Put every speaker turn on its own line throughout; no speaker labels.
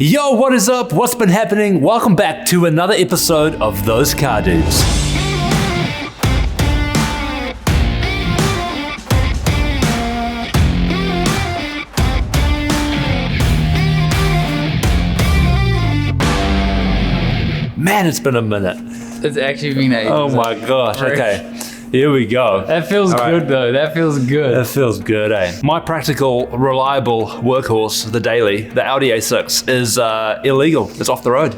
Yo, what is up? What's been happening? Welcome back to another episode of Those Car Dudes. Man, it's been a minute.
It's actually been ages.
Oh my gosh, okay. Here we go.
That feels good though, that feels good.
That feels good, eh? My practical, reliable workhorse, the daily, the Audi A6, is illegal. It's off the road.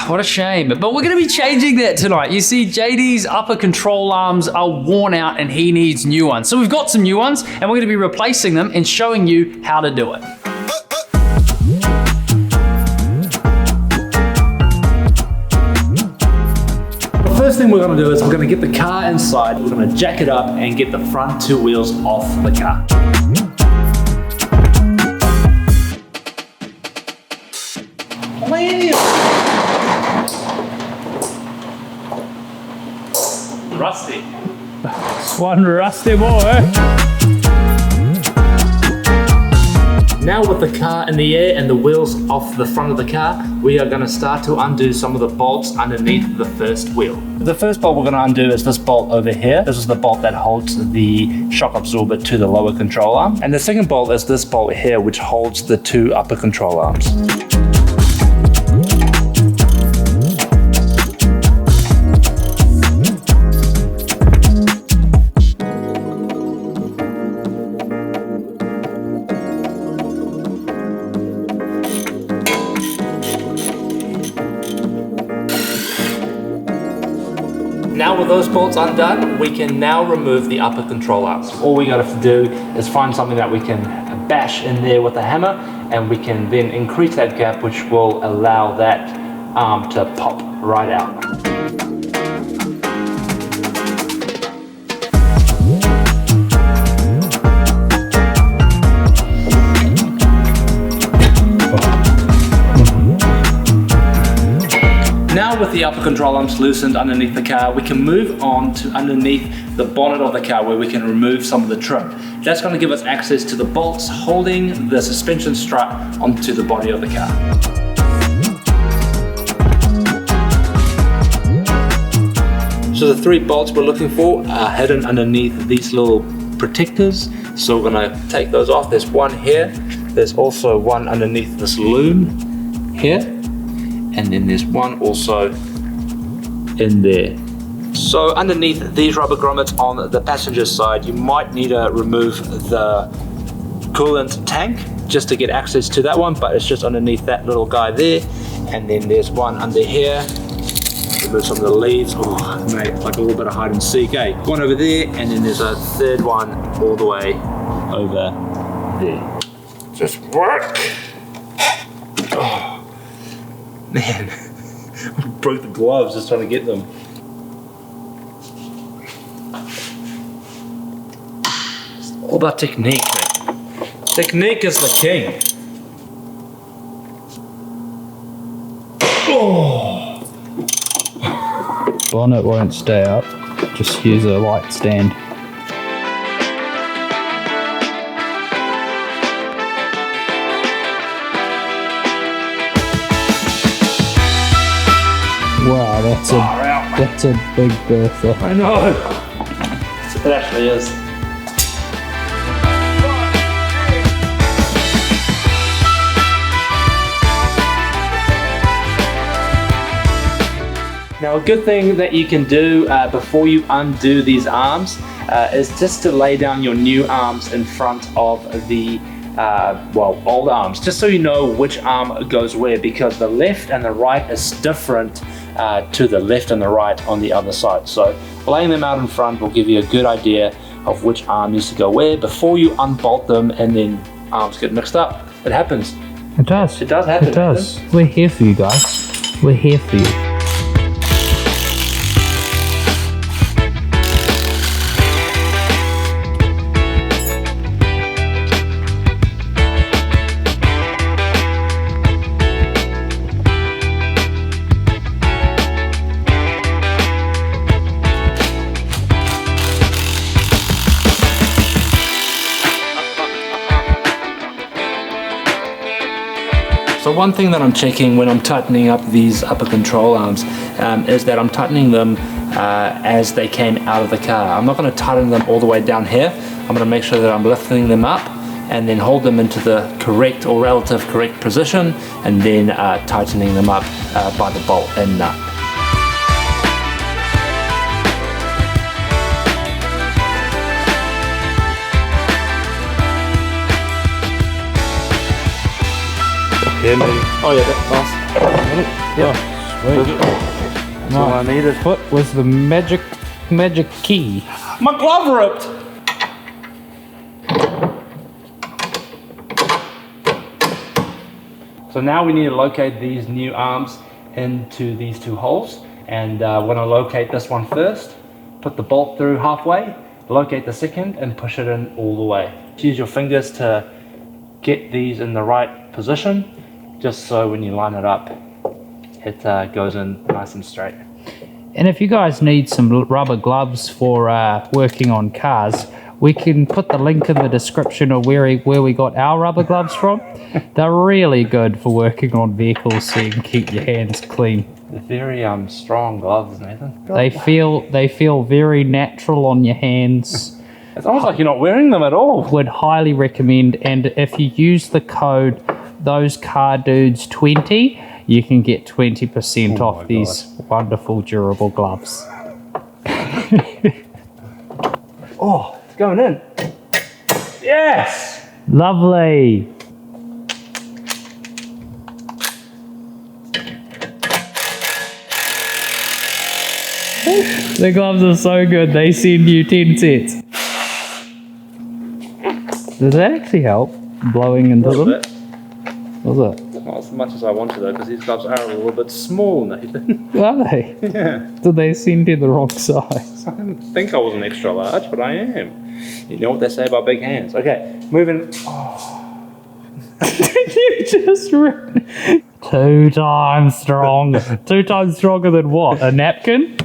What a shame, but we're gonna be changing that tonight. You see, JD's upper control arms are worn out and he needs new ones. So we've got some new ones and we're gonna be replacing them and showing you how to do it.
First thing we're going to do is we're going to get the car inside, we're going to jack it up and get the front two wheels off the car. Rusty.
One rusty boy.
Now with the car in the air and the wheels off the front of the car, we are going to start to undo some of the bolts underneath the first wheel. The first bolt we're going to undo is this bolt over here. This is the bolt that holds the shock absorber to the lower control arm. And the second bolt is this bolt here, which holds the two upper control arms. Now with those bolts undone, we can now remove the upper control arms. All we got to do is find something that we can bash in there with a hammer, and we can then increase that gap, which will allow that arm to pop right out. Now with the upper control arms loosened underneath the car, we can move on to underneath the bonnet of the car where we can remove some of the trim. That's going to give us access to the bolts holding the suspension strut onto the body of the car. So the three bolts we're looking for are hidden underneath these little protectors. So we're going to take those off. There's one here. There's also one underneath this loom here. And then there's one also in there. So underneath these rubber grommets on the passenger side, you might need to remove the coolant tank just to get access to that one, but it's just underneath that little guy there. And then there's one under here. Remove some of the leaves. Oh mate, it's like a little bit of hide and seek, eh? One over there, and then there's a third one all the way over there. Just work. Oh. Man, I broke the gloves just trying to get them. It's all about technique, man. Technique is the king. Oh.
Bonnet won't stay up, just use a light stand. Wow, that's a big bertha.
I know. It actually is. Now a good thing that you can do before you undo these arms is just to lay down your new arms in front of the old arms, just so you know which arm goes where, because the left and the right is different to the left and the right on the other side. So laying them out in front will give you a good idea of which arm needs to go where before you unbolt them and then arms get mixed up. It happens.
It does.
It does happen.
It does. We're here for you guys. We're here for you.
So one thing that I'm checking when I'm tightening up these upper control arms is that I'm tightening them as they came out of the car. I'm not going to tighten them all the way down here. I'm going to make sure that I'm lifting them up and then hold them into the correct or relative correct position, and then tightening them up by the bolt and nut.
Yeah, maybe. Oh yeah, that's nice.
Yeah.
That's all I needed.
What was the magic key?
My glove ripped!
So now we need to locate these new arms into these two holes, and we're going to locate this one first, put the bolt through halfway, locate the second and push it in all the way. Use your fingers to get these in the right position, just so when you line it up it goes in nice and straight.
And if you guys need some rubber gloves for working on cars, we can put the link in the description of where we got our rubber gloves from. They're really good for working on vehicles so you can keep your hands clean.
They're very strong gloves, Nathan.
They feel very natural on your hands.
It's almost like you're not wearing them at all.
Would highly recommend, and if you use the code THOSECARDUDES20, you can get 20% off these wonderful durable gloves.
Oh, it's going in. Yes!
Lovely. The gloves are so good, they send you 10 sets. Does that actually help? Blowing into them?
Bit.
Was it?
Not as much as I wanted though, because these gloves are a little bit small, Nathan.
Are they?
Yeah.
Did they send you the wrong size?
I didn't think I was an extra large, but I am. You know what they say about big hands. Okay, moving. Oh.
You just 2 times strong. 2 times stronger than what? A napkin?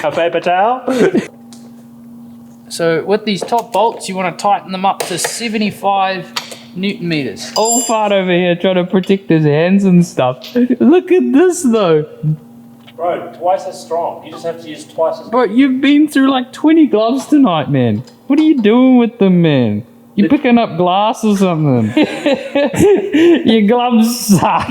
A paper towel?
So with these top bolts, you want to tighten them up to 75 Newton meters.
All fun over here trying to protect his hands and stuff. Look at this though.
Bro, twice as strong. You just have to use twice as.
Bro, you've been through like 20 gloves tonight, man. What are you doing with them, man? You picking up glass or something? Your gloves suck.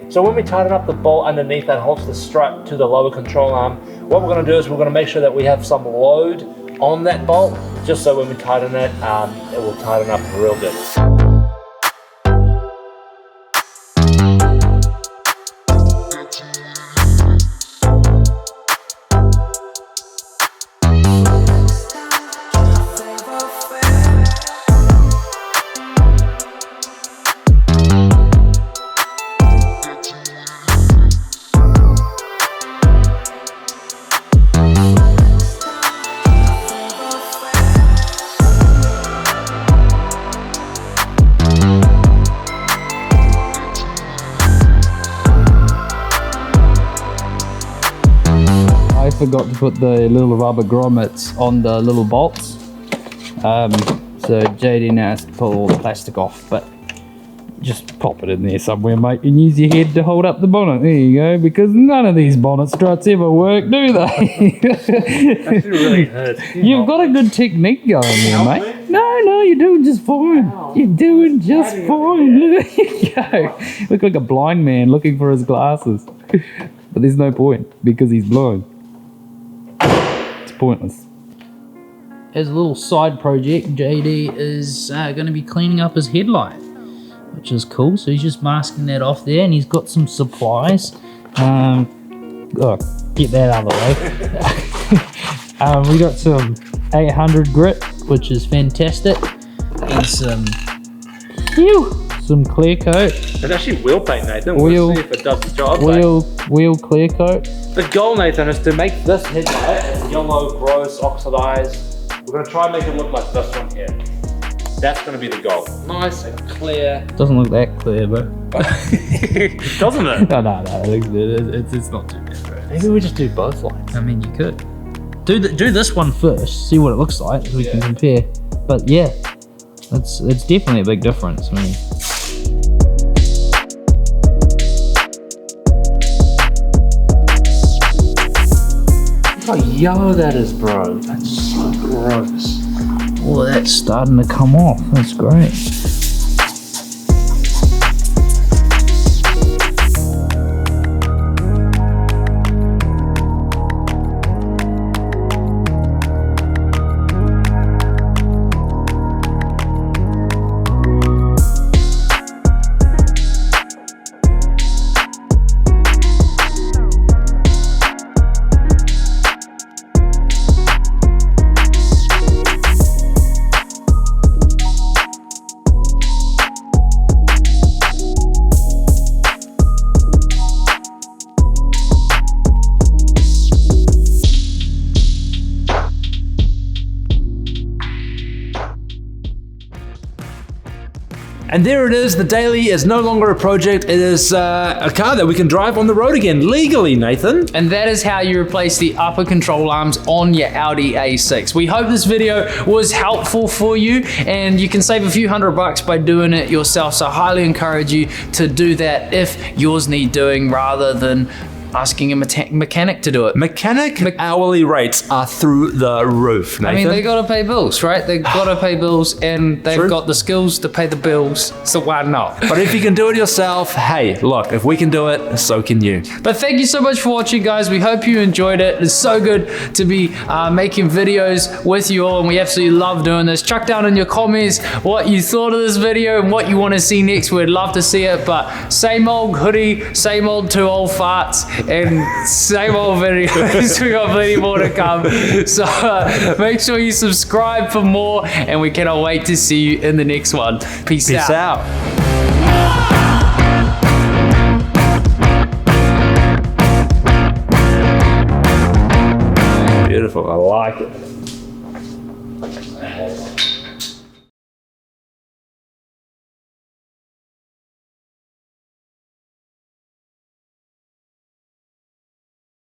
So when we tighten up the bolt underneath that holds the strut to the lower control arm, what we're going to do is we're going to make sure that we have some load on that bolt, just so when we tighten it, it will tighten up real good.
I forgot to put the little rubber grommets on the little bolts. So JD now has to pull all the plastic off, but just pop it in there somewhere, mate, and use your head to hold up the bonnet. There you go, because none of these bonnet struts ever work, do they?
That really hurt.
You've got a good technique going there, mate. No, you're doing just fine. You're doing just fine. There you go. Look like a blind man looking for his glasses. But there's no point, because he's blind. It's pointless. As a little side project, JD is going to be cleaning up his headlight, which is cool. So he's just masking that off there, and he's got some supplies. Get that out of the way. We got some 800 grit, which is fantastic, and some clear coat.
It's actually wheel paint, Nathan.
Wheel-
We'll see if it does the job.
Wheel clear coat.
The goal, Nathan, is to make this headlight as yellow, gross, oxidized. We're going to try and make it look like this one here. That's going to be the goal. Nice and clear.
Doesn't look that clear, but
Doesn't it?
no, it's not too bad. Bro.
Maybe we just do both lights.
I mean, you could do this one first, see what it looks like, so we can compare. But yeah, It's definitely a big difference. I mean,
Look how yellow that is, bro. That's so gross.
oh, that's starting to come off. That's great.
And there it is, the Daily is no longer a project, it is a car that we can drive on the road again, legally, Nathan.
And that is how you replace the upper control arms on your Audi A6. We hope this video was helpful for you, and you can save a few $100 by doing it yourself. So I highly encourage you to do that if yours need doing, rather than asking a mechanic to do it.
Mechanic hourly rates are through the roof, Nathan.
I mean, they gotta pay bills, right? They gotta pay bills, and they've
True.
got the skills to pay the bills, so why not?
But if you can do it yourself, hey, look, if we can do it, so can you.
But thank you so much for watching, guys. We hope you enjoyed it. It's so good to be making videos with you all, and we absolutely love doing this. Chuck down in your comments what you thought of this video and what you want to see next. We'd love to see it, but same old hoodie, same old 2 old farts, and same old videos. We got plenty more to come. So make sure you subscribe for more, and we cannot wait to see you in the next one. Peace out.
Beautiful, I like it.